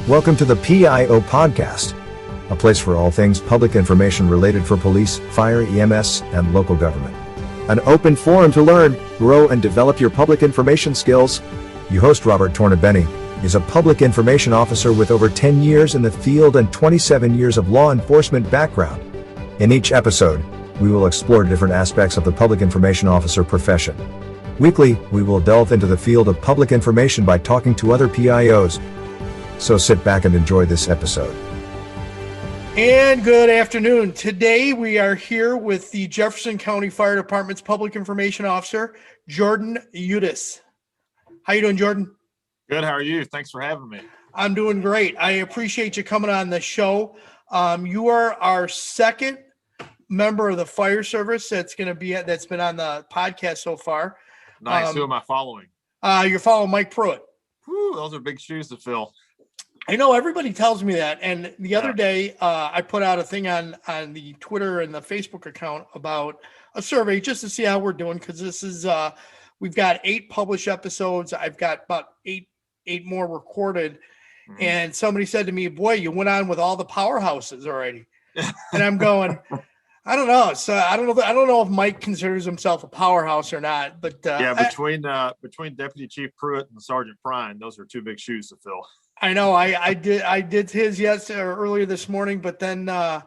Welcome to the PIO podcast, a place for all things public information related for police, fire, EMS, and local government. An open forum to learn, grow, and develop your public information skills. Your host, Robert Tornabene, is a public information officer with over 10 years in the field and 27 years of law enforcement background. In each episode, we will explore different aspects of the public information officer profession. Weekly, we will delve into the field of public information by talking to other PIOs. So sit back and enjoy this episode. And good afternoon. Today we are here with the Jefferson County Fire Department's Public Information Officer, Jordan Youdis. How you doing, Jordan? Good. How are you? Thanks for having me. I'm doing great. I appreciate you coming on the show. You are our second member of the fire service that's been on the podcast so far. Nice. Who am I following? You're following Mike Pruitt. Whew, those are big shoes to fill. I know everybody tells me that. And the other day, I put out a thing on the Twitter and the Facebook account about a survey just to see how we're doing. Cause this is, we've got 8 published episodes. I've got about eight more recorded. Mm-hmm. And somebody said to me, boy, you went on with all the powerhouses already. And I'm going, I don't know. So I don't know if Mike considers himself a powerhouse or not, but between Deputy Chief Pruitt and Sergeant Prine, those are 2 big shoes to fill. I know I did his earlier this morning, but then I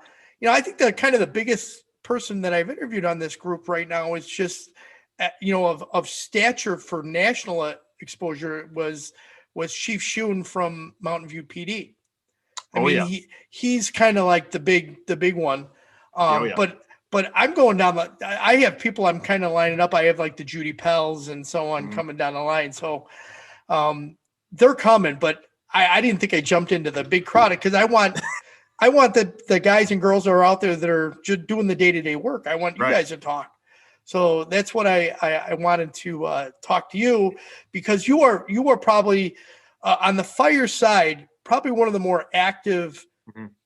think the kind of the biggest person that I've interviewed on this group right now is just of stature for national exposure was Chief Schoen from Mountain View PD. He's kind of like the big one. But I'm going down I have people I'm kind of lining up. I have like the Judy Pells and so on coming down the line. So they're coming, but I didn't think I jumped into the big crowd because I want the guys and girls that are out there that are just doing the day-to-day work. I want you guys to talk. So that's what I wanted to talk to you, because you are probably on the fire side, probably one of the more active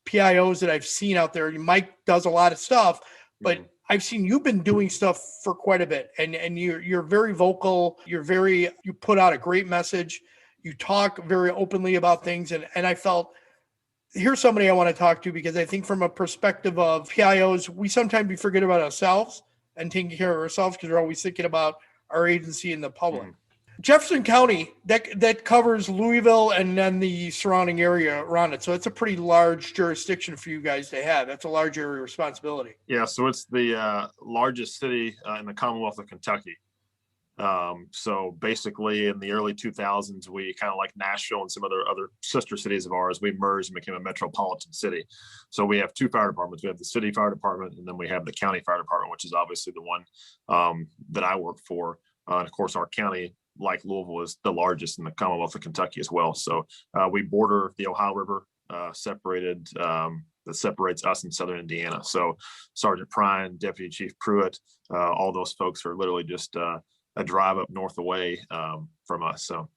PIOs that I've seen out there. Mike does a lot of stuff, but I've seen you've been doing stuff for quite a bit, and you're very vocal. You put out a great message. You talk very openly about things. And I felt, here's somebody I want to talk to, because I think from a perspective of PIOs, we sometimes forget about ourselves and taking care of ourselves because we're always thinking about our agency and the public. Jefferson County, that covers Louisville and then the surrounding area around it. So it's a pretty large jurisdiction for you guys to have. That's a large area of responsibility. Yeah, so it's the largest city in the Commonwealth of Kentucky. So basically in the early 2000s, we kind of like Nashville and some other sister cities of ours, we merged and became a metropolitan city. So we have 2 fire departments. We have the city fire department, and then we have the county fire department, which is obviously the one that I work for. And of course, our county, like Louisville, is the largest in the Commonwealth of Kentucky as well. So we border the Ohio River, that separates us and Southern Indiana. So Sergeant Prine, Deputy Chief Pruitt, all those folks are literally just a drive up north away from us. So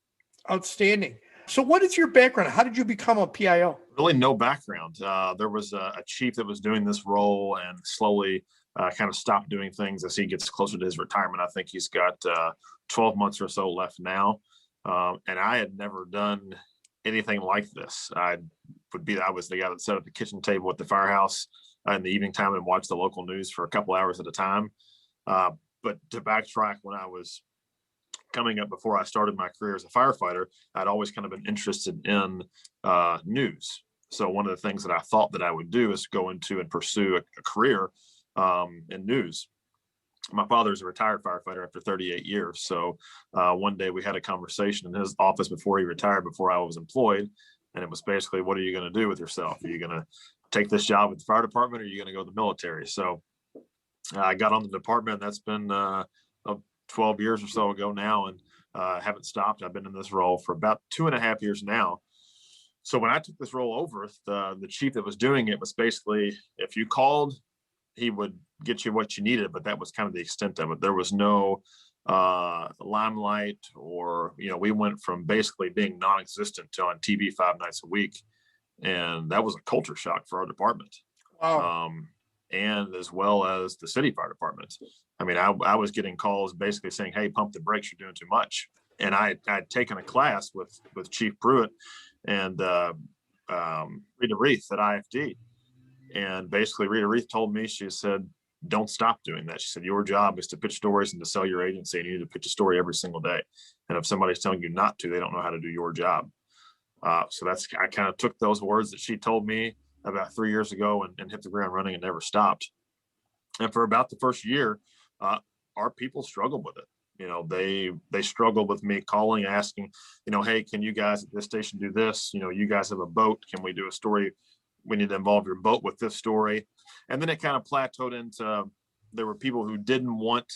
outstanding. So what is your background? How did you become a PIO? Really no background. There was a chief that was doing this role and slowly kind of stopped doing things as he gets closer to his retirement. I think he's got 12 months or so left now. And I had never done anything like this. I was the guy that sat at the kitchen table at the firehouse in the evening time and watched the local news for a couple hours at a time. But to backtrack, when I was coming up before I started my career as a firefighter, I'd always kind of been interested in news. So one of the things that I thought that I would do is go into and pursue a career in news. My father's a retired firefighter after 38 years. So one day we had a conversation in his office before he retired, before I was employed. And it was basically, what are you going to do with yourself? Are you going to take this job with the fire department, or are you going to go to the military? So I got on the department. That's been 12 years or so ago now, and haven't stopped. I've been in this role for about 2.5 years now. So when I took this role over, the chief that was doing it was basically, if you called, he would get you what you needed, but that was kind of the extent of it. There was no limelight, or we went from basically being non-existent to on TV 5 nights a week, and that was a culture shock for our department. Wow. And as well as the city fire department. I mean, I was getting calls basically saying, hey, pump the brakes, you're doing too much. And I'd taken a class with Chief Pruitt, and Rita Reith at IFD. And basically Rita Reith told me, she said, don't stop doing that. She said, your job is to pitch stories and to sell your agency, and you need to pitch a story every single day. And if somebody's telling you not to, they don't know how to do your job. So I kind of took those words that she told me about 3 years ago and hit the ground running and never stopped. And for about the first year, our people struggled with it. You know, they struggled with me calling, asking, you know, hey, can you guys at this station do this? You know, you guys have a boat. Can we do a story? We need to involve your boat with this story. And then it kind of plateaued into, there were people who didn't want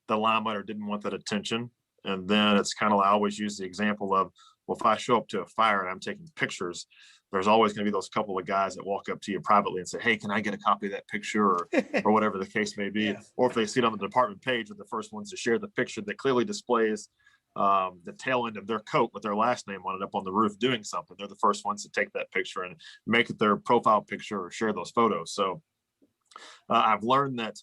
the limelight or didn't want that attention. And then it's kind of, I always use the example of, well, if I show up to a fire and I'm taking pictures, there's always going to be those couple of guys that walk up to you privately and say, hey, can I get a copy of that picture, or whatever the case may be. Yeah. Or if they see it on the department page, they're the first ones to share the picture that clearly displays the tail end of their coat with their last name on it up on the roof doing something. They're the first ones to take that picture and make it their profile picture or share those photos. So I've learned that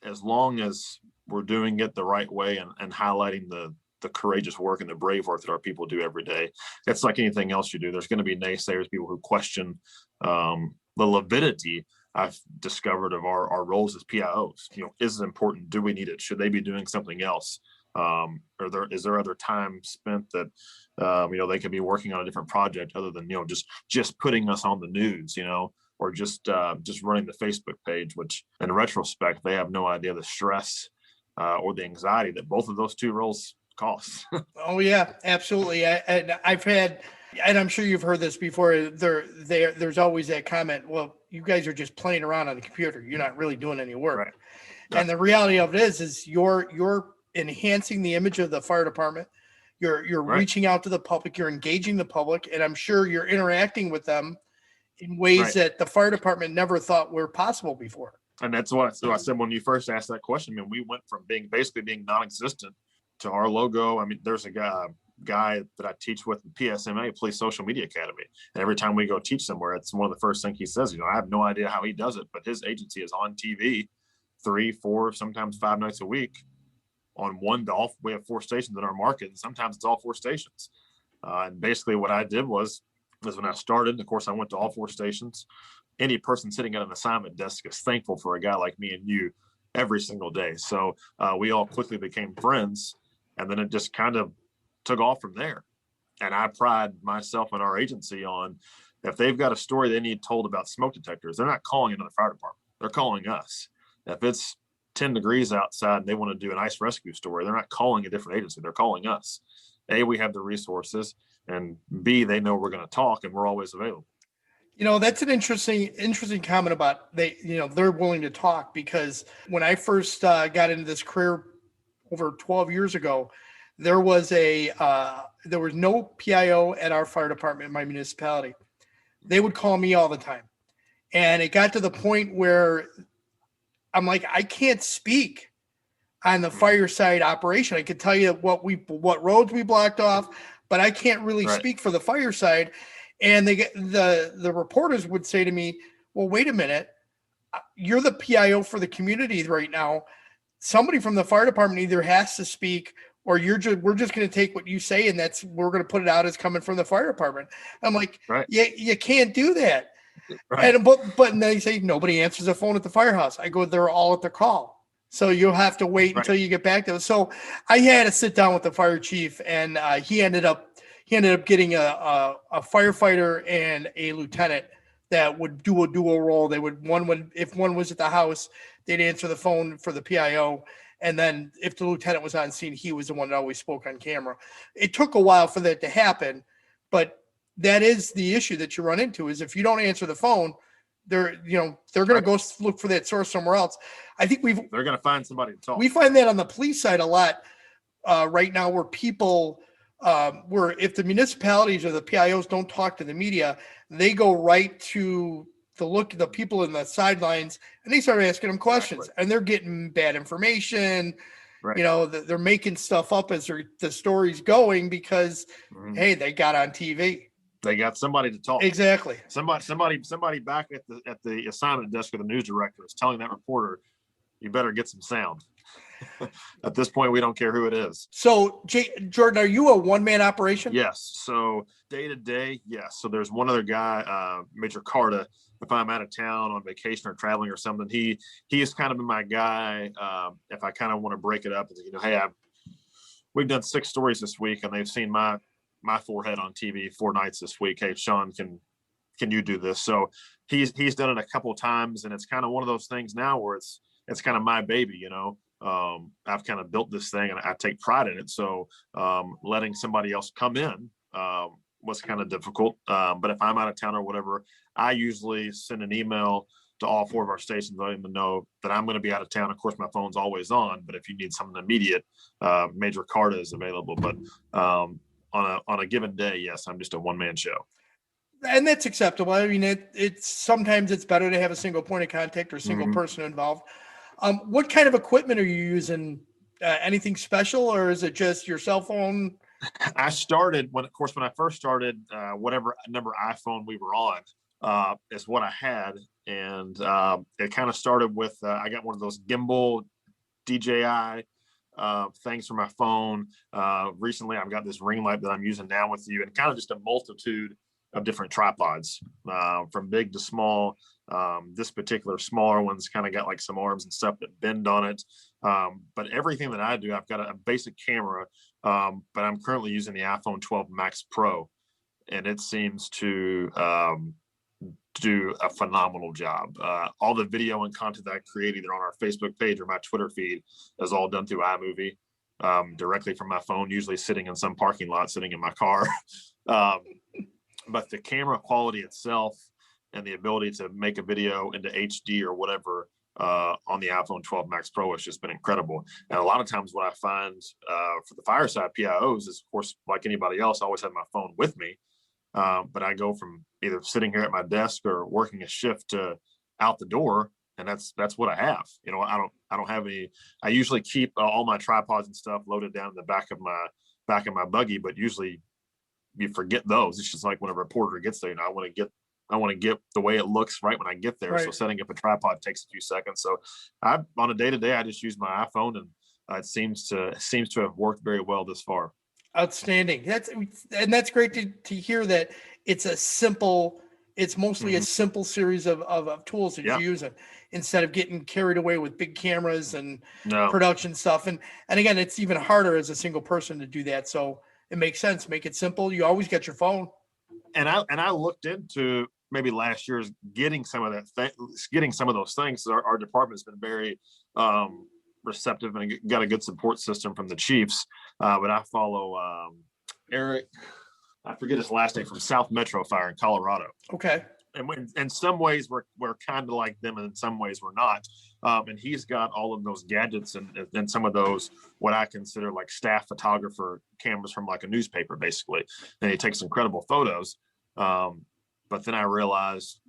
as long as we're doing it the right way and highlighting the courageous work and the brave work that our people do every day, it's like anything else you do. There's going to be naysayers, people who question the validity I've discovered of our roles as PIOs. You know, is it important? Do we need it? Should they be doing something else? Is there other time spent that you know, they could be working on a different project other than, you know, just putting us on the news, you know, or just running the Facebook page, which in retrospect they have no idea the stress or the anxiety that both of those two roles cost. Oh yeah, absolutely. I've had, and I'm sure you've heard this before, there's always that comment, well, you guys are just playing around on the computer, you're not really doing any work. Right. And the reality of it is you're enhancing the image of the fire department. You're right. Reaching out to the public, you're engaging the public, and I'm sure you're interacting with them in ways right. that the fire department never thought were possible before. And that's what I said when you first asked that question. I mean, we went from being non-existent to our logo. I mean, there's a guy that I teach with in PSMA, Police Social Media Academy. And every time we go teach somewhere, it's one of the first things he says, you know, I have no idea how he does it, but his agency is on TV 3, 4, sometimes 5 nights a week on we have 4 stations in our market, and sometimes it's all 4 stations. And basically what I did was when I started, of course, I went to all 4 stations. Any person sitting at an assignment desk is thankful for a guy like me and you every single day. So we all quickly became friends, and then it just kind of took off from there. And I pride myself and our agency on, if they've got a story they need told about smoke detectors, they're not calling another fire department. They're calling us. If it's 10 degrees outside and they want to do an ice rescue story, they're not calling a different agency. They're calling us. A, we have the resources, and B, they know we're going to talk and we're always available. You know, that's an interesting comment about they're willing to talk, because when I first got into this career over 12 years ago, there was no PIO at our fire department in my municipality. They would call me all the time. And it got to the point where I'm like, I can't speak on the fireside operation. I could tell you what roads we blocked off, but I can't really speak for the fireside. And the reporters would say to me, well, wait a minute, you're the PIO for the community right now. Somebody from the fire department either has to speak, or we're just going to take what you say, and we're going to put it out as coming from the fire department. I'm like, you can't do that. Right. And they say nobody answers the phone at the firehouse. I go, they're all at the call. So you'll have to wait until you get back to it. So I had to sit down with the fire chief, and he ended up getting a firefighter and a lieutenant that would do a dual role. If one was at the house, they'd answer the phone for the PIO. And then if the lieutenant was on scene, he was the one that always spoke on camera. It took a while for that to happen, but that is the issue that you run into, is if you don't answer the phone, they're going to go look for that source somewhere else. I think they're going to find somebody to talk. We find that on the police side a lot right now, where people, where if the municipalities or the PIOs don't talk to the media, they go right to the people in the sidelines, and they start asking them questions, and they're getting bad information. Right. You know, they're making stuff up as the story's going because, hey, they got on TV. They got somebody to talk. Exactly. Somebody back at the assignment desk or the news director is telling that reporter, you better get some sound. At this point, we don't care who it is. So, Jordan, are you a one-man operation? Yes. So day to day, yes. So there's one other guy, Major Carta. If I'm out of town on vacation or traveling or something, he has kind of been my guy. If I kind of want to break it up, hey, we've done 6 stories this week, and they've seen my forehead on TV 4 nights this week. Hey, Sean, can you do this? So he's done it a couple of times, and it's kind of one of those things now where it's kind of my baby, I've kind of built this thing and I take pride in it. So letting somebody else come in was kind of difficult. But if I'm out of town or whatever, I usually send an email to all 4 of our stations, letting them know that I'm going to be out of town. Of course, my phone's always on, but if you need something immediate, Major Carta is available. But on a given day, yes, I'm just a one-man show. And that's acceptable. I mean, it's sometimes it's better to have a single point of contact or single person involved. What kind of equipment are you using? Anything special, or is it just your cell phone? I started when I first started, whatever number iPhone we were on is what I had. And it kind of started with, I got one of those gimbal DJI things for my phone. Recently, I've got this ring light that I'm using now with you, and kind of just a multitude of different tripods, from big to small. This particular smaller one's kind of got like some arms and stuff that bend on it. But everything that I do, I've got a basic camera, but I'm currently using the iPhone 12 Max Pro, and it seems to do a phenomenal job. All the video and content that I create either on our Facebook page or my Twitter feed is all done through iMovie, directly from my phone, usually sitting in some parking lot, sitting in my car. But the camera quality itself and the ability to make a video into HD or whatever on the iPhone 12 Max Pro has just been incredible. And a lot of times what I find for the fireside PIOs is, of course, like anybody else, I always have my phone with me. But I go from either sitting here at my desk or working a shift to out the door, and that's what I have. I don't have any. I usually keep all my tripods and stuff loaded down in the back of my buggy, but usually you forget those. It's just like when a reporter gets there, I want to get the way it looks right when I get there. Right. So setting up a tripod takes a few seconds. So on a day-to-day, I just use my iPhone, and it seems to have worked very well this far. Outstanding. That's great to hear that it's mostly a simple series of tools that you're using, instead of getting carried away with big cameras and production stuff. And again, it's even harder as a single person to do that. So it makes sense. Make it simple. You always get your phone. And I looked into maybe last year's getting some of those things. Our department's been very receptive and got a good support system from the chiefs. But I follow Eric, I forget his last name, from South Metro Fire in Colorado. Okay. And in some ways we're kind of like them, and in some ways we're not. And he's got all of those gadgets and some of those, what I consider like staff photographer cameras from like a newspaper, basically. And he takes incredible photos. But then I realized,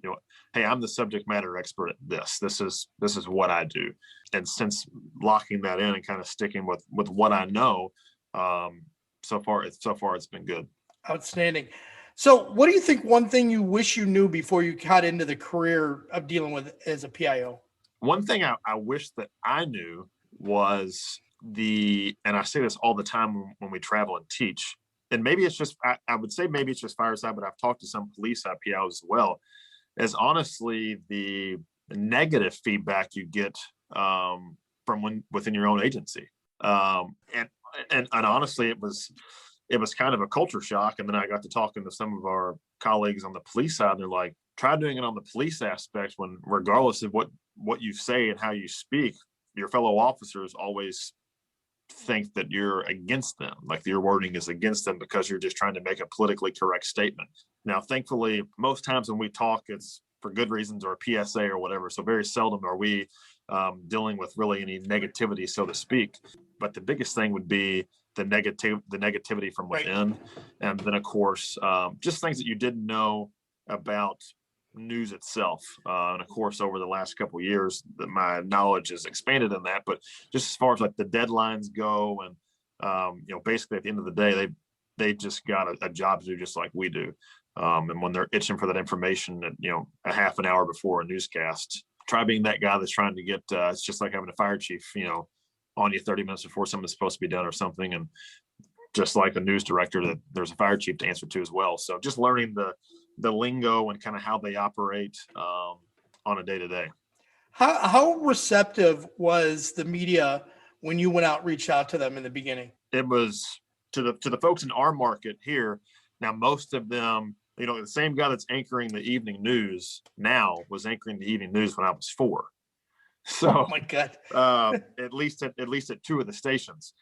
hey, I'm the subject matter expert at this. This is what I do. And since locking that in and kind of sticking with what I know, so far it's been good. Outstanding. So what do you think one thing you wish you knew before you got into the career of dealing with as a PIO? One thing I wish that I knew was and I say this all the time when we travel and teach, and maybe it's just, I would say maybe it's just fireside, but I've talked to some police PIOs as well, is honestly the negative feedback you get from within your own agency. And honestly, it was kind of a culture shock. And then I got to talking to some of our colleagues on the police side, and they're like, try doing it on the police aspect, when regardless of what you say and how you speak, your fellow officers always think that you're against them, like your wording is against them because you're just trying to make a politically correct statement. Now, thankfully, most times when we talk, it's for good reasons or a PSA or whatever. So very seldom are we dealing with really any negativity, so to speak. But the biggest thing would be the negativity from within. Right. And then, of course, just things that you didn't know about news itself. And of course, over the last couple of years, my knowledge has expanded in that. But just as far as like the deadlines go, and basically at the end of the day, they just got a job to do just like we do. And when they're itching for that information, a half an hour before a newscast, try being that guy that's trying to get. It's just like having a fire chief, on you 30 minutes before something's supposed to be done or something. And just like a news director, that there's a fire chief to answer to as well. So just learning the lingo and kind of how they operate on a day-to-day. How receptive was the media when you went out, reached out to them in the beginning? It was to the folks in our market here. Now, most of them, the same guy that's anchoring the evening news now was anchoring the evening news when I was 4. So, oh my God, at least at 2 of the stations.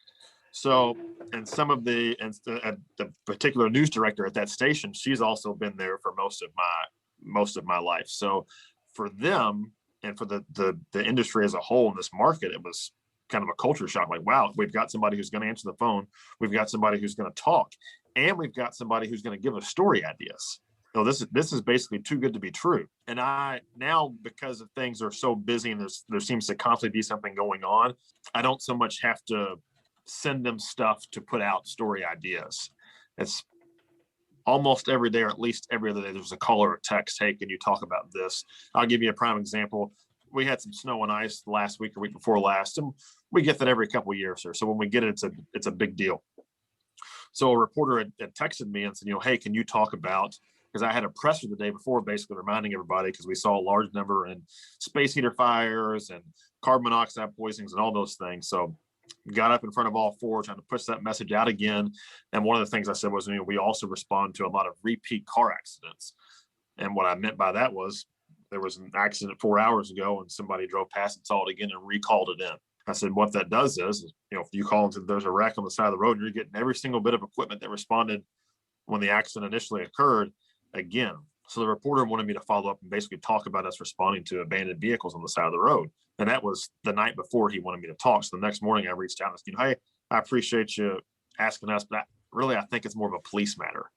So, and the particular news director at that station, she's also been there for most of my life. So, for them and for the industry as a whole in this market, it was kind of a culture shock. Like, wow, we've got somebody who's going to answer the phone, we've got somebody who's going to talk, and we've got somebody who's going to give us story ideas. This is basically too good to be true. And I now, because of things are so busy and there seems to constantly be something going on, I don't so much have to send them stuff to put out story ideas. It's almost every day, or at least every other day, there's a call or a text. Hey, can you talk about this? I'll give you a prime example. We had some snow and ice last week or week before last, and we get that every couple of years here. So when we get it, it's a big deal. So a reporter had texted me and said, hey, can you talk about, because I had a presser the day before, basically reminding everybody, because we saw a large number in space heater fires and carbon monoxide poisonings and all those things. So got up in front of all 4, trying to push that message out again. And one of the things I said was, we also respond to a lot of repeat car accidents. And what I meant by that was there was an accident 4 hours ago and somebody drove past and saw it again and recalled it in. I said, what that does is, if you call and say there's a wreck on the side of the road, you're getting every single bit of equipment that responded when the accident initially occurred again. So the reporter wanted me to follow up and basically talk about us responding to abandoned vehicles on the side of the road. And that was the night before he wanted me to talk. So the next morning I reached out and said, hey, I appreciate you asking us, but I think it's more of a police matter.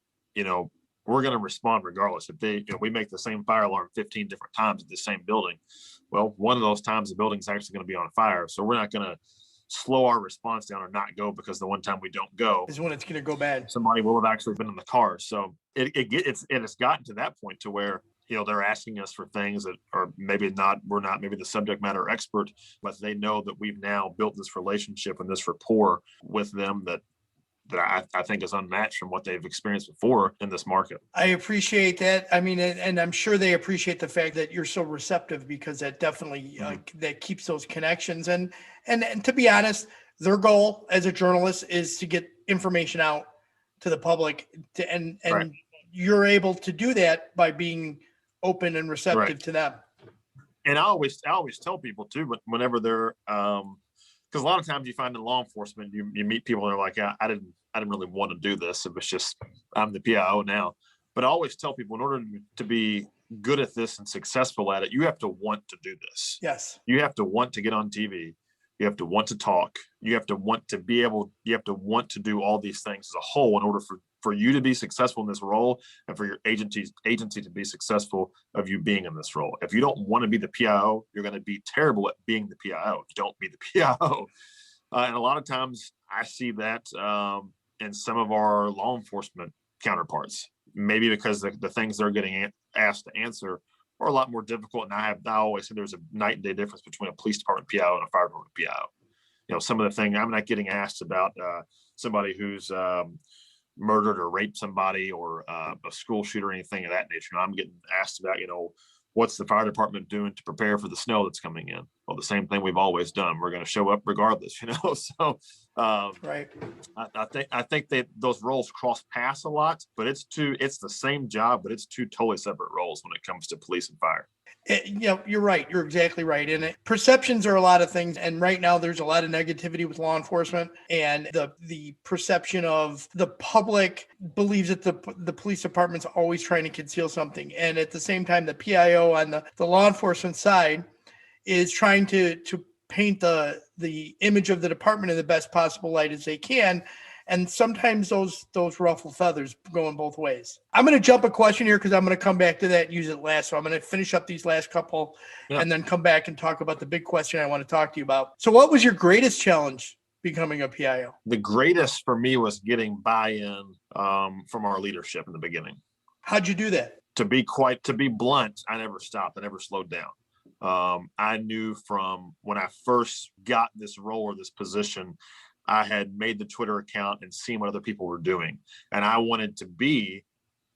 We're going to respond regardless. If we make the same fire alarm 15 different times at the same building, well, one of those times the building's actually going to be on fire. So we're not going to slow our response down or not go because the one time we don't go is when it's going to go bad. Somebody will have actually been in the car. So it's gotten to that point to where, they're asking us for things that are we're not maybe the subject matter expert, but they know that we've now built this relationship and this rapport with them that I think is unmatched from what they've experienced before in this market. I appreciate that. I mean, and I'm sure they appreciate the fact that you're so receptive, because that definitely that keeps those connections. And to be honest, their goal as a journalist is to get information out to the public, and right. You're able to do that by being open and receptive right. to them. And I always tell people too, but whenever they're because a lot of times you find in law enforcement, you meet people and they're like, I didn't really want to do this. It was just, I'm the PIO now. But I always tell people, in order to be good at this and successful at it, you have to want to do this. Yes. You have to want to get on TV. You have to want to talk. You have to want to to do all these things as a whole in order for you to be successful in this role and for your agency to be successful of you being in this role. If you don't want to be the PIO, you're going to be terrible at being the PIO. Don't be the PIO. And a lot of times I see that in some of our law enforcement counterparts, maybe because the things they're getting asked to answer are a lot more difficult. And I always say there's a night and day difference between a police department PIO and a fire department PIO. Some of the things I'm not getting asked about somebody who's murdered or raped somebody or a school shooter or anything of that nature. And I'm getting asked about, what's the fire department doing to prepare for the snow that's coming in? Well, the same thing we've always done. We're going to show up regardless, So right. I think that those roles cross paths a lot, but it's the same job, but it's 2 totally separate roles when it comes to police and fire. You're right. You're exactly right. And perceptions are a lot of things. And right now there's a lot of negativity with law enforcement, and the perception of the public believes that the police department's always trying to conceal something. And at the same time, the PIO on the law enforcement side is trying to paint the image of the department in the best possible light as they can. And sometimes those ruffle feathers going both ways. I'm going to jump a question here because I'm going to come back to that and use it last. So I'm going to finish up these last couple and then come back and talk about the big question I want to talk to you about. So what was your greatest challenge becoming a PIO? The greatest for me was getting buy-in from our leadership in the beginning. How'd you do that? To be blunt, I never stopped. I never slowed down. I knew from when I first got this role or this position, I had made the Twitter account and seen what other people were doing. And I wanted to be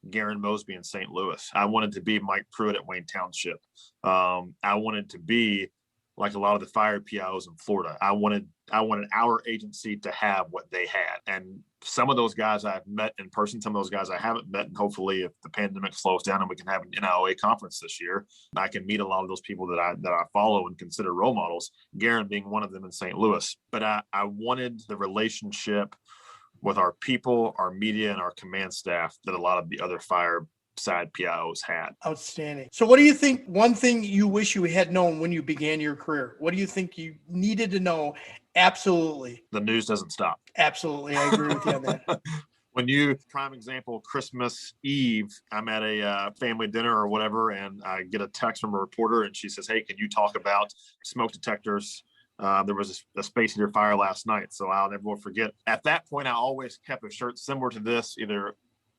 Garen Mosby in St. Louis. I wanted to be Mike Pruitt at Wayne Township. I wanted to be like a lot of the fire PIOs in Florida. I wanted our agency to have what they had. And some of those guys I've met in person, some of those guys I haven't met. And hopefully if the pandemic slows down and we can have an NIOA conference this year, I can meet a lot of those people that I follow and consider role models, Garen being one of them in St. Louis. But I wanted the relationship with our people, our media, and our command staff that a lot of the other fire side PIOs had. Outstanding. So what do you think, one thing you wish you had known when you began your career? What do you think you needed to know? Absolutely. The news doesn't stop. Absolutely. I agree with you on that. When you, prime example, Christmas Eve, I'm at a family dinner or whatever, and I get a text from a reporter and she says, hey, can you talk about smoke detectors? There was a space heater fire last night. So I'll never forget. At that point, I always kept a shirt similar to this. Either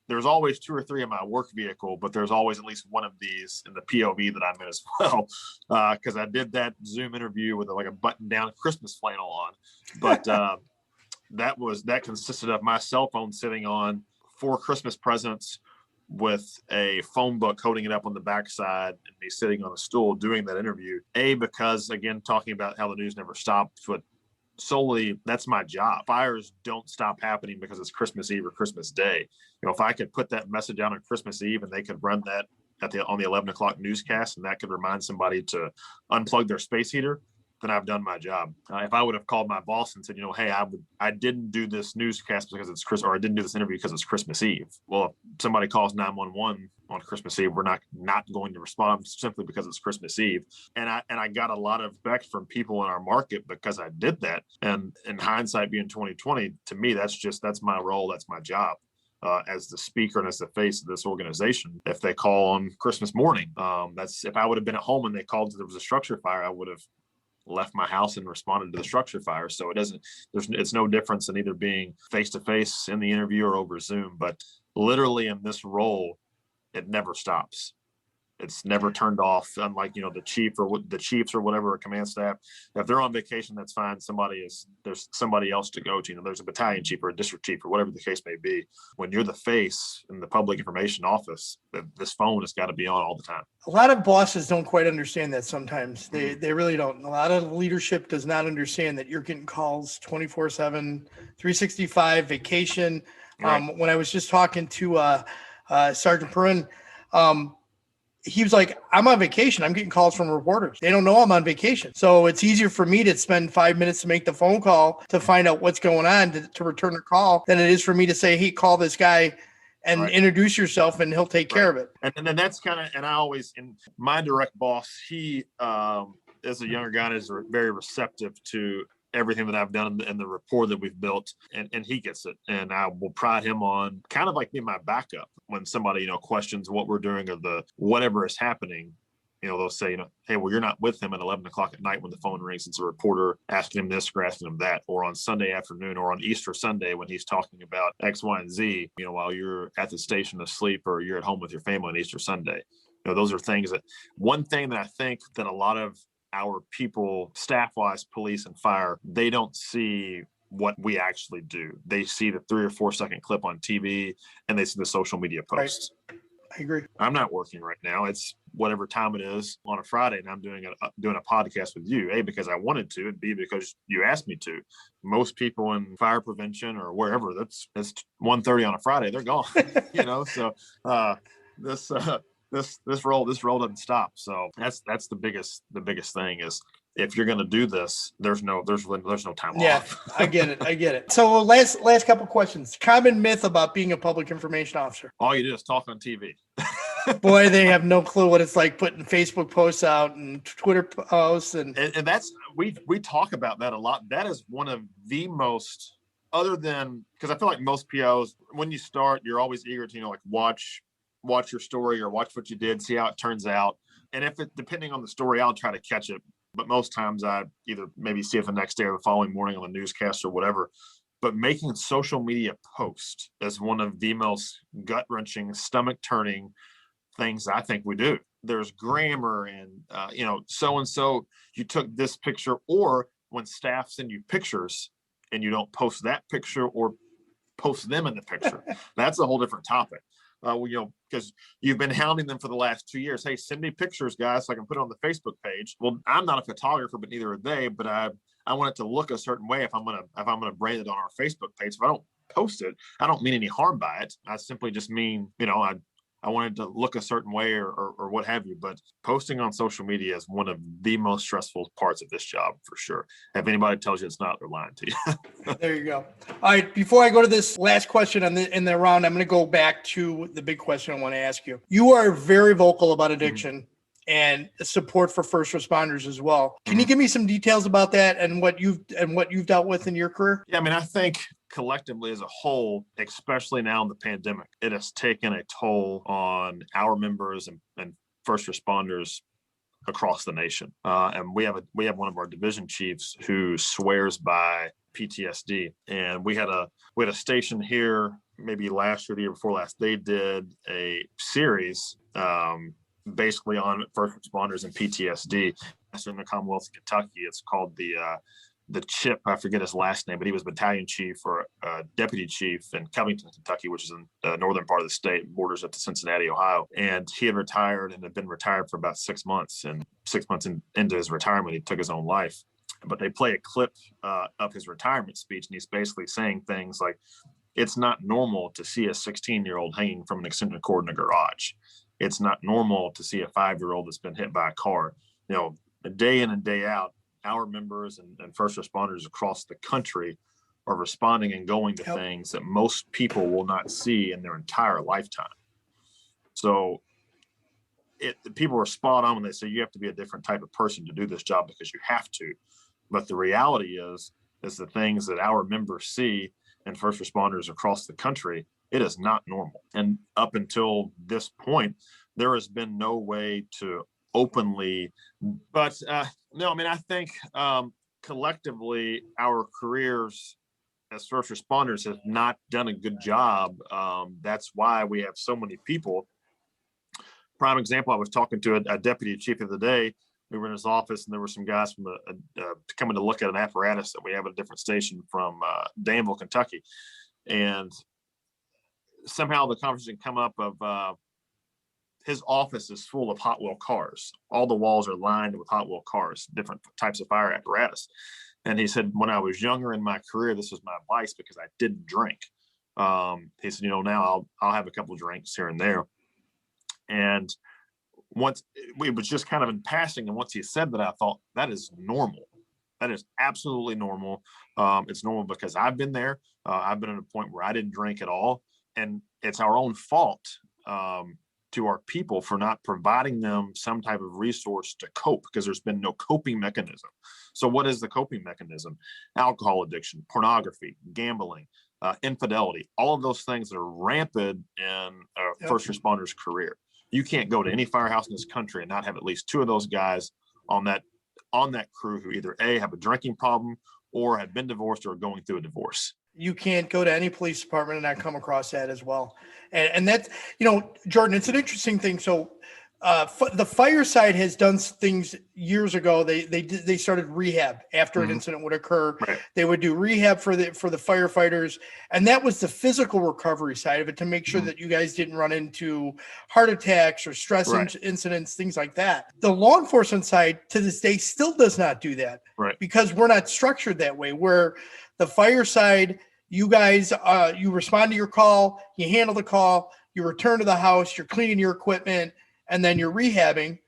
there's always 2 or 3 in my work vehicle, but there's always at least one of these in the POV that I'm in as well. Because I did that Zoom interview with like a button down Christmas flannel on. But that consisted of my cell phone sitting on 4 Christmas presents with a phone book holding it up on the backside and me sitting on a stool doing that interview. Because again, talking about how the news never stopped, but solely that's my job. Fires don't stop happening because it's Christmas Eve or Christmas Day. If I could put that message out on Christmas Eve and they could run that on the 11 o'clock newscast, and that could remind somebody to unplug their space heater, then I've done my job. If I would have called my boss and said, hey, I didn't do this newscast because it's Christmas, or I didn't do this interview because it's Christmas Eve. Well, if somebody calls 911 on Christmas Eve, we're not going to respond simply because it's Christmas Eve. And I got a lot of respect from people in our market because I did that. And in hindsight, being 2020, to me, that's my role. That's my job. As the speaker and as the face of this organization. If they call on Christmas morning, if I would have been at home and they called there was a structure fire, I would have left my house and responded to the structure fire. So it's no difference in either being face to face in the interview or over Zoom, but literally in this role, it never stops. It's never turned off. Unlike, the chiefs or whatever, a command staff, if they're on vacation, that's fine. There's somebody else to go to. There's a battalion chief or a district chief or whatever the case may be. When you're the face in the public information office, this phone has got to be on all the time. A lot of bosses don't quite understand that sometimes. They really don't. A lot of leadership does not understand that you're getting calls 24/7, 365, vacation. Right. When I was just talking to Sergeant Perrin, he was like, I'm on vacation. I'm getting calls from reporters. They don't know I'm on vacation. So it's easier for me to spend 5 minutes to make the phone call to find out what's going on to return a call than it is for me to say, hey, call this guy and introduce yourself and he'll take care of it. And then that's and I always, in my direct boss, he is a younger guy and is very receptive to everything that I've done and the rapport that we've built, and he gets it. And I will pride him on kind of like being my backup when somebody, questions what we're doing or whatever is happening. They'll say, hey, well, you're not with him at 11 o'clock at night when the phone rings. It's a reporter asking him this or asking him that, or on Sunday afternoon or on Easter Sunday when he's talking about X, Y, and Z, while you're at the station asleep or you're at home with your family on Easter Sunday. Those are things one thing that I think that a lot of our people, staff-wise, police and fire, they don't see what we actually do. They see the 3 or 4 second clip on TV and they see the social media posts. Right. I agree. I'm not working right now. It's whatever time it is on a Friday, and I'm doing a podcast with you. A, because I wanted to, and B, because you asked me to. Most people in fire prevention or wherever, it's 1:30 on a Friday, they're gone. So this role doesn't stop. So that's the biggest thing is if you're going to do this, there's no time off. I get it. So last couple questions. Common myth about being a public information officer. All you do is talk on TV. Boy, they have no clue what it's like putting Facebook posts out and Twitter posts and that's we talk about that a lot. That is one of the most, other than, because I feel like most POs, when you start, you're always eager to watch your story or watch what you did, see how it turns out. And depending on the story, I'll try to catch it. But most times I either maybe see it the next day or the following morning on the newscast or whatever. But making social media posts is one of the most gut-wrenching, stomach-turning things I think we do. There's grammar and, so-and-so, you took this picture, or when staff send you pictures and you don't post that picture or post them in the picture, that's a whole different topic. Because you've been hounding them for the last 2 years. Hey, send me pictures, guys, so I can put it on the Facebook page. Well, I'm not a photographer, but neither are they. But I want it to look a certain way if I'm gonna brand it on our Facebook page. If I don't post it, I don't mean any harm by it. I simply just mean, I wanted to look a certain way or what have you. But posting on social media is one of the most stressful parts of this job, for sure. If anybody tells you it's not, they're lying to you. There you go. All right. Before I go to this last question in the round, I'm going to go back to the big question I want to ask you. You are very vocal about addiction and support for first responders as well. Can you give me some details about that and what you've dealt with in your career? Yeah, I think collectively as a whole, especially now in the pandemic, it has taken a toll on our members and first responders across the nation. And we have one of our division chiefs who swears by PTSD. And we had a station here maybe last year, the year before last. They did a series basically on first responders and PTSD. That's in the Commonwealth of Kentucky. It's called the Chip, I forget his last name, but he was battalion chief or deputy chief in Covington, Kentucky, which is in the northern part of the state, borders up to Cincinnati, Ohio. And he had retired and had been retired for about 6 months. And 6 months into his retirement, he took his own life. But they play a clip of his retirement speech, and he's basically saying things like, it's not normal to see a 16-year-old hanging from an extension cord in a garage. It's not normal to see a 5-year-old that's been hit by a car. Day in and day out, our members and first responders across the country are responding and going to things that most people will not see in their entire lifetime. So people are spot on when they say you have to be a different type of person to do this job because you have to. But the reality is the things that our members see and first responders across the country, it is not normal. And up until this point, there has been no way to openly, but I think collectively our careers as first responders have not done a good job. That's why we have so many people. Prime example, I was talking to a deputy chief the other day. We were in his office and there were some guys from coming to look at an apparatus that we have at a different station from Danville, Kentucky. And somehow the conversation come up of his office is full of Hot Wheel cars. All the walls are lined with Hot Wheel cars, different types of fire apparatus. And he said, when I was younger in my career, this was my vice because I didn't drink. He said, now I'll have a couple of drinks here and there. And once it was just kind of in passing. And once he said that, I thought that is normal. That is absolutely normal. It's normal because I've been there. I've been at a point where I didn't drink at all. And it's our own fault to our people for not providing them some type of resource to cope, because there's been no coping mechanism. So what is the coping mechanism? Alcohol addiction, pornography, gambling, infidelity, all of those things that are rampant in a first responder's career. You can't go to any firehouse in this country and not have at least 2 of those guys on that crew who either A, have a drinking problem or have been divorced or are going through a divorce. You can't go to any police department and not come across that as well. And that's, Jordan, it's an interesting thing. So the fire side has done things years ago. They started rehab after an incident would occur. Right. They would do rehab for the firefighters. And that was the physical recovery side of it, to make sure that you guys didn't run into heart attacks or stress incidents, things like that. The law enforcement side to this day still does not do that, because we're not structured that way, where the fire side, you guys, you respond to your call, you handle the call, you return to the house, you're cleaning your equipment, and then you're rehabbing.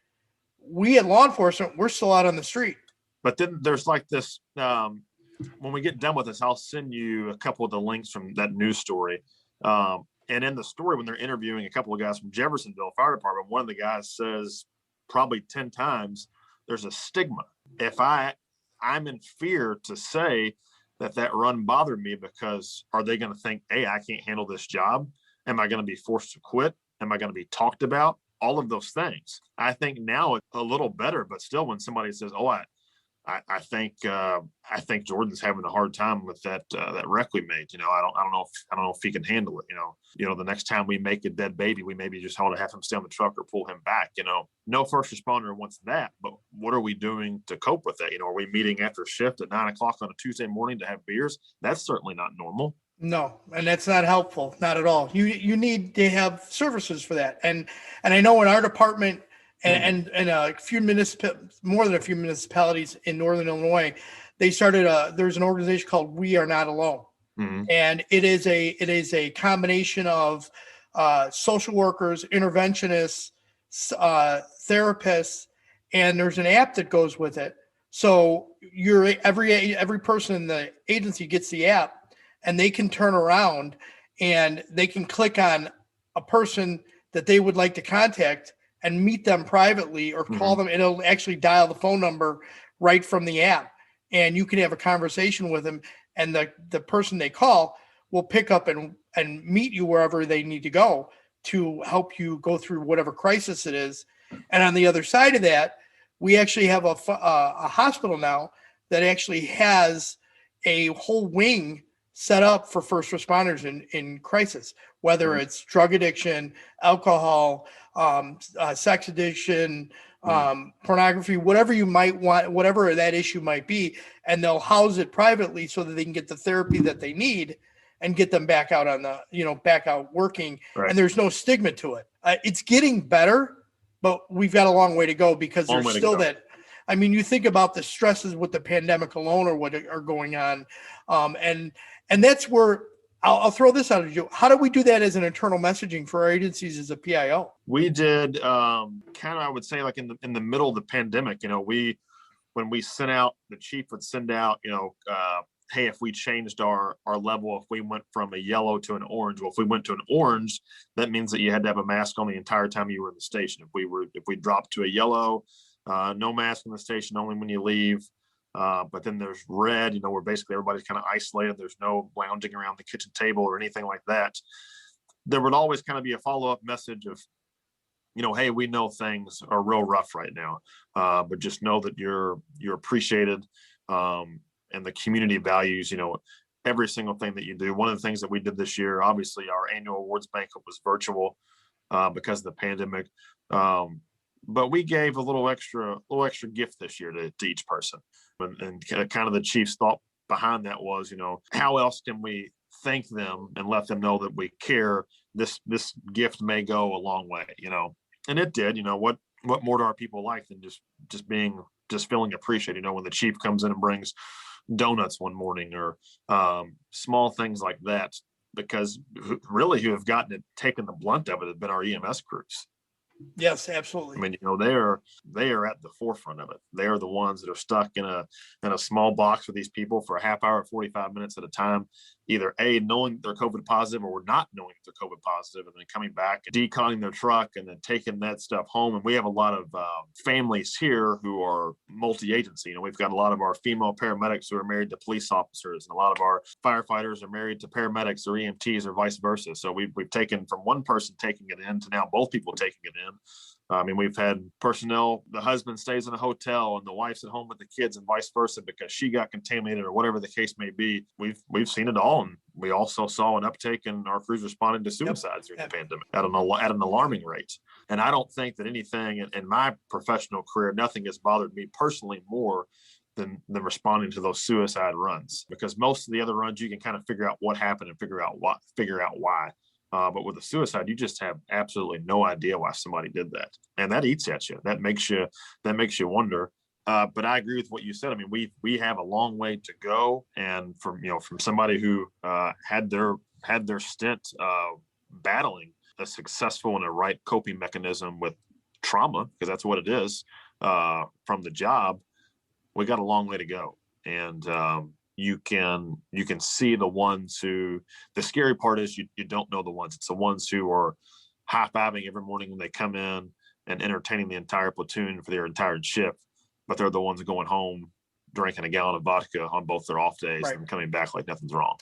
We at law enforcement, we're still out on the street. But then there's like this, when we get done with this, I'll send you a couple of the links from that news story. And in the story, when they're interviewing a couple of guys from Jeffersonville Fire Department, one of the guys says probably 10 times, there's a stigma. If I'm in fear to say that run bothered me, because are they going to think, hey, I can't handle this job? Am I going to be forced to quit? Am I going to be talked about? All of those things. I think now it's a little better, but still when somebody says, oh, I think Jordan's having a hard time with that wreck we made. I don't know if he can handle it. The next time we make a dead baby, we maybe just ought to have him stay on the truck or pull him back. No first responder wants that, but what are we doing to cope with that? Are we meeting after shift at 9 o'clock on a Tuesday morning to have beers? That's certainly not normal. No, and that's not helpful, not at all. You need to have services for that, and I know in our department and a few more than a few municipalities in Northern Illinois, they started there's an organization called We Are Not Alone, and it is a combination of social workers, interventionists, therapists, and there's an app that goes with it. So every person in the agency gets the app, and they can turn around and they can click on a person that they would like to contact and meet them privately or call them. It'll actually dial the phone number right from the app, and you can have a conversation with them, and the person they call will pick up and meet you wherever they need to go to help you go through whatever crisis it is. And on the other side of that, we actually have a hospital now that actually has a whole wing set up for first responders in crisis, whether it's drug addiction, alcohol, sex addiction, pornography, whatever you might want, whatever that issue might be, and they'll house it privately so that they can get the therapy that they need and get them back out back out working. Right. And there's no stigma to it. It's getting better, but we've got a long way to go because there's still that. I mean, you think about the stresses with the pandemic alone or what are going on. And that's where I'll throw this out at you. How do we do that as an internal messaging for our agencies as a PIO? We did kind of, I would say, like in the middle of the pandemic, when we sent out, the chief would send out, hey, if we changed our level, if we went from a yellow to an orange, well, if we went to an orange, that means that you had to have a mask on the entire time you were in the station. If we dropped to a yellow, no mask in the station, only when you leave. But then there's red, where basically everybody's kind of isolated. There's no lounging around the kitchen table or anything like that. There would always kind of be a follow-up message of, hey, we know things are real rough right now, but just know that you're appreciated, and the community values, every single thing that you do. One of the things that we did this year, obviously our annual awards banquet was virtual because of the pandemic. But we gave a little extra gift this year to each person. And kind of the chief's thought behind that was, how else can we thank them and let them know that we care? This gift may go a long way, and it did. What more do our people like than just feeling appreciated? When the chief comes in and brings donuts one morning or small things like that, because really who have taken the blunt of it have been our EMS crews. Yes, absolutely. I mean, they are at the forefront of it. They are the ones that are stuck in a small box with these people for a half hour, 45 minutes at a time, either knowing they're COVID positive or not knowing they're COVID positive, and then coming back and deconning their truck and then taking that stuff home. And we have a lot of families here who are multi-agency. We've got a lot of our female paramedics who are married to police officers, and a lot of our firefighters are married to paramedics or EMTs or vice versa. So we've taken from one person taking it in to now both people taking it in. I mean, we've had personnel, the husband stays in a hotel and the wife's at home with the kids and vice versa because she got contaminated or whatever the case may be. We've seen it all. And we also saw an uptake in our crews responding to suicides during the pandemic at an alarming rate. And I don't think that anything in my professional career, nothing has bothered me personally more than responding to those suicide runs, because most of the other runs you can kind of figure out what happened and figure out why. But with a suicide, you just have absolutely no idea why somebody did that, and that eats at you. That makes you wonder. But I agree with what you said. I mean, we have a long way to go, and from somebody who had their stint battling a successful and a right coping mechanism with trauma, because that's what it is, from the job, we got a long way to go, and you can see the ones who, the scary part is you don't know the ones. It's the ones who are high-fiving every morning when they come in and entertaining the entire platoon for their entire shift, but they're the ones going home drinking a gallon of vodka on both their off days, right, and coming back like nothing's wrong.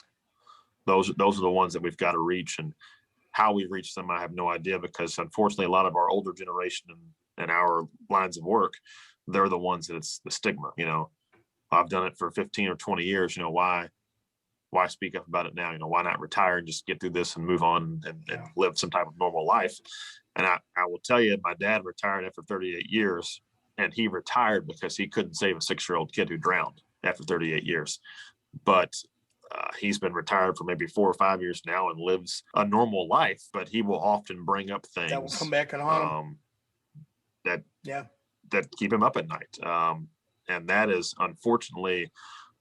Those are the ones that we've got to reach, and how we reach them, I have no idea, because unfortunately a lot of our older generation and our lines of work, they're the ones that it's the stigma, I've done it for 15 or 20 years. Why speak up about it now? Why not retire and just get through this and move on and live some type of normal life? And I will tell you, my dad retired after 38 years, and he retired because he couldn't save a 6-year-old kid who drowned after 38 years. But he's been retired for maybe 4 or 5 years now and lives a normal life, but he will often bring up things that will come back and haunt him. that keep him up at night. And that is unfortunately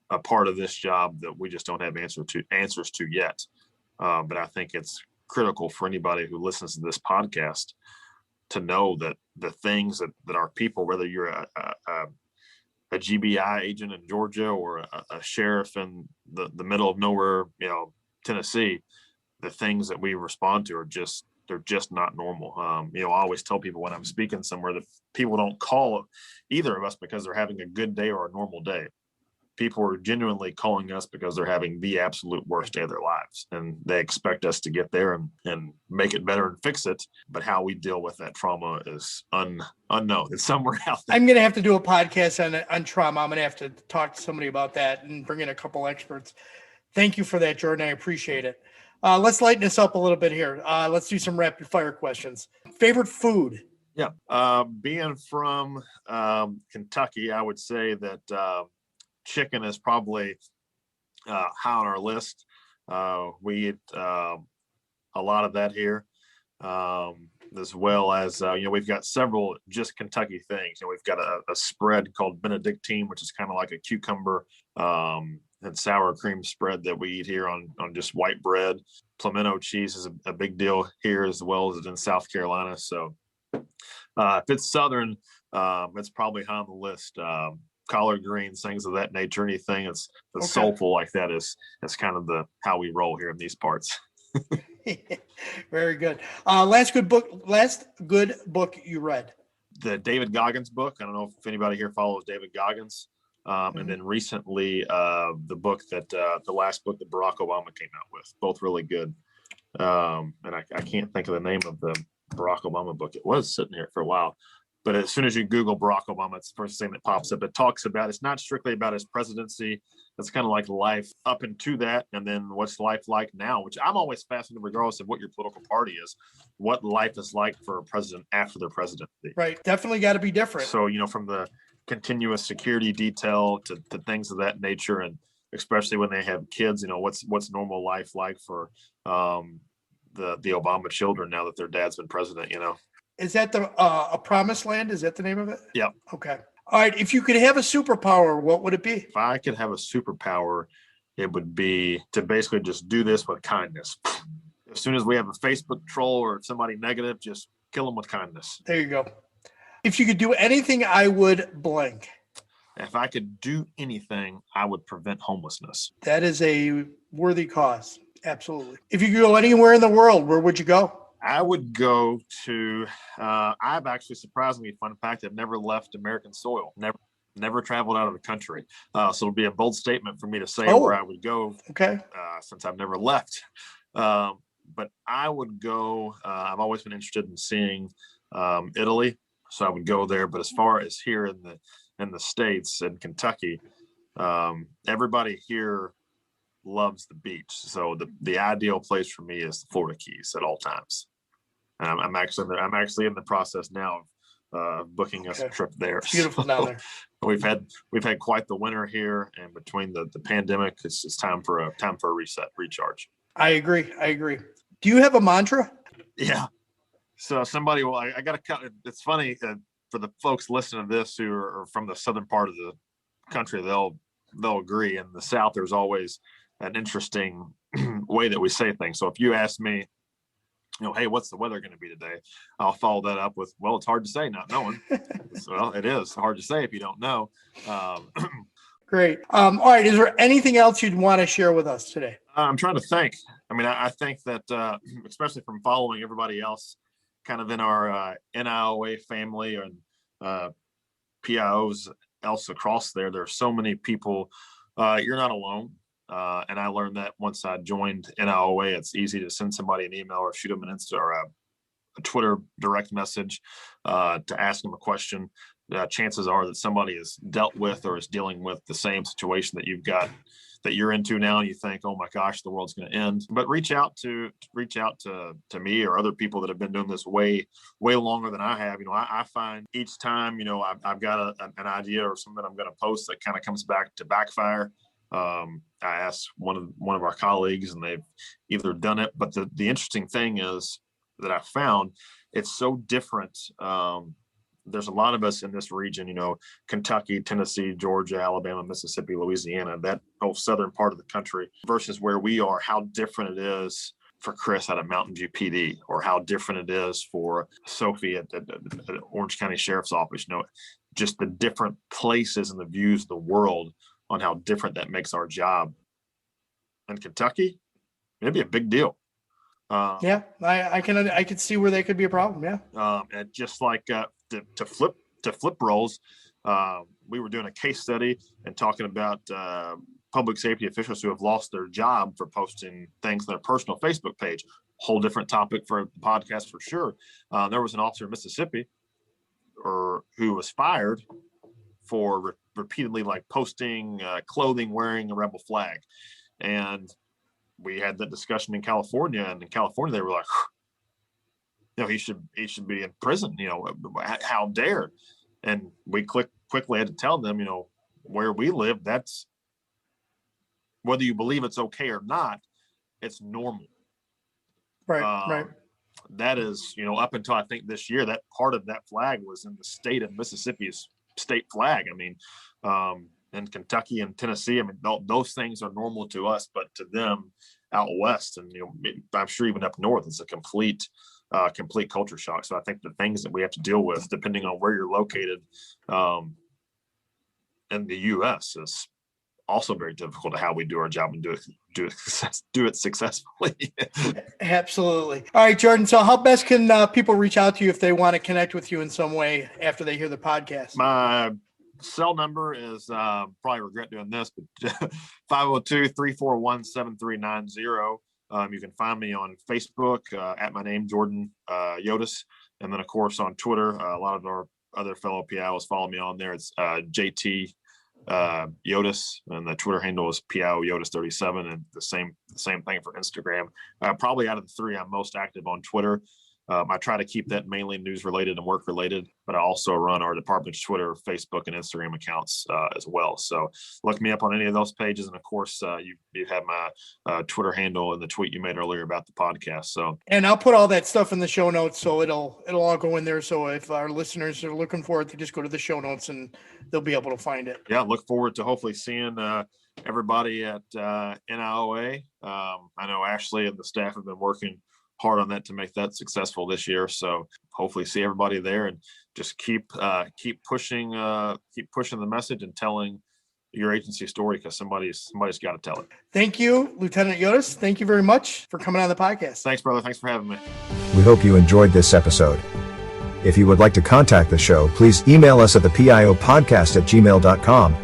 a part of this job that we just don't have answers to yet. But I think it's critical for anybody who listens to this podcast to know that the things that our people, whether you're a GBI agent in Georgia or a sheriff in the middle of nowhere, Tennessee, the things that we respond to they're just not normal. I always tell people when I'm speaking somewhere that people don't call either of us because they're having a good day or a normal day. People are genuinely calling us because they're having the absolute worst day of their lives, and they expect us to get there and make it better and fix it. But how we deal with that trauma is unknown. It's somewhere out there. I'm going to have to do a podcast on trauma. I'm going to have to talk to somebody about that and bring in a couple experts. Thank you for that, Jordan. I appreciate it. Let's lighten this up a little bit here. Let's do some rapid fire questions. Favorite food? Yeah. Being from Kentucky, I would say that chicken is probably high on our list. We eat a lot of that here, as well as, we've got several just Kentucky things. We've got a spread called Benedictine, which is kind of like a cucumber and sour cream spread that we eat here on just white bread. Pimento cheese is a big deal here as well as in South Carolina. So if it's Southern, it's probably high on the list. Collard greens, things of that nature, anything that's soulful like that is kind of how we roll here in these parts. Very good. Last good book you read? The David Goggins book. I don't know if anybody here follows David Goggins. And then recently, the last book that Barack Obama came out with, both really good. And I can't think of the name of the Barack Obama book. It was sitting here for a while. But as soon as you Google Barack Obama, it's the first thing that pops up. It talks about, it's not strictly about his presidency. It's kind of like life up into that. And then what's life like now, which I'm always fascinated, regardless of what your political party is, what life is like for a president after their presidency. Right. Definitely got to be different. So, from the continuous security detail to things of that nature. And especially when they have kids, what's normal life like for the Obama children now that their dad's been president, Is that A Promised Land? Is that the name of it? Yeah. Okay. All right. If you could have a superpower, what would it be? If I could have a superpower, it would be to basically just do this with kindness. As soon as we have a Facebook troll or somebody negative, just kill them with kindness. There you go. If you could do anything, I would blank. If I could do anything, I would prevent homelessness. That is a worthy cause. Absolutely. If you could go anywhere in the world, where would you go? I would go to, I've actually, surprisingly, fun fact, I've never left American soil, never traveled out of the country. So it'll be a bold statement for me to say where I would go. Okay. Since I've never left. But I would go, I've always been interested in seeing Italy. So I would go there. But as far as here in the States, in Kentucky, everybody here loves the beach. So the ideal place for me is the Florida Keys at all times. And I'm actually in the process now of booking us a trip there. It's beautiful down there. We've had quite the winter here, and between the pandemic, it's time for a reset, recharge. I agree. Do you have a mantra? Yeah. So somebody I got to. It's funny for the folks listening to this who are from the southern part of the country, they'll agree. In the South, there's always an interesting way that we say things. So if you ask me, hey, what's the weather going to be today? I'll follow that up with, well, it's hard to say not knowing. Well, it is hard to say if you don't know. Great. All right. Is there anything else you'd want to share with us today? I'm trying to think. I think that, especially from following everybody else kind of in our NIOA family and PIOs else across there's so many people. You're not alone. And I learned that once I joined NIOA. It's easy to send somebody an email or shoot them an Insta or a Twitter direct message to ask them a question. chances are that somebody has dealt with or is dealing with the same situation that you're into now, and you think, oh my gosh, the world's going to end. But reach out to me or other people that have been doing this way longer than I have. I find each time, I've got an idea or something I'm going to post that kind of comes back to backfire. I asked one of our colleagues, and they've either done it. But the interesting thing is that I found it's so different. There's a lot of us in this region, Kentucky, Tennessee, Georgia, Alabama, Mississippi, Louisiana, that whole southern part of the country versus where we are, how different it is for Chris out of Mountain View PD, or how different it is for Sophie at Orange County Sheriff's Office. Just the different places and the views of the world on how different that makes our job. In Kentucky, it'd be a big deal. I can see where that could be a problem. Yeah. And just like to flip roles, we were doing a case study and talking about public safety officials who have lost their job for posting things on their personal Facebook page. Whole different topic for the podcast for sure. There was an officer in Mississippi who was fired for repeatedly posting clothing wearing a rebel flag, and we had that discussion in California, and in California they were like, he should be in prison. How dare? And we quickly had to tell them, where we live, that's, whether you believe it's okay or not, it's normal. Right. Right. That is, up until I think this year, that part of that flag was in the state of Mississippi's state flag. In Kentucky and Tennessee, those things are normal to us, but to them out west, and I'm sure even up north, it's a complete culture shock. So I think the things that we have to deal with, depending on where you're located in the U.S., is also very difficult to how we do our job and do it successfully. Absolutely. All right, Jordan. So how best can people reach out to you if they want to connect with you in some way after they hear the podcast? My cell number is, probably regret doing this, but 502-341-7390. You can find me on Facebook at my name, Jordan Youdis. And then, of course, on Twitter, a lot of our other fellow PIOs follow me on there. It's JT Youdis, and the Twitter handle is PIO Youdis 37, and the same thing for Instagram. Probably out of the three, I'm most active on Twitter. I try to keep that mainly news related and work related, but I also run our department's Twitter, Facebook, and Instagram accounts as well. So look me up on any of those pages. And of course, you have my Twitter handle and the tweet you made earlier about the podcast. So, and I'll put all that stuff in the show notes, so it'll all go in there. So if our listeners are looking for it, they just go to the show notes and they'll be able to find it. Yeah, look forward to hopefully seeing everybody at NIOA. I know Ashley and the staff have been working hard on that to make that successful this year. So hopefully see everybody there, and just keep pushing the message and telling your agency story, because somebody's got to tell it. Thank you, Lieutenant Youdis. Thank you very much for coming on the podcast. Thanks, brother. Thanks for having me. We hope you enjoyed this episode. If you would like to contact the show, please email us at thepiopodcast@gmail.com.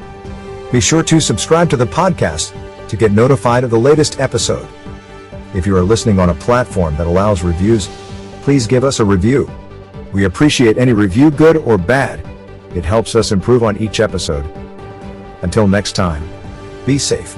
Be sure to subscribe to the podcast to get notified of the latest episode. If you are listening on a platform that allows reviews, please give us a review. We appreciate any review, good or bad. It helps us improve on each episode. Until next time, be safe.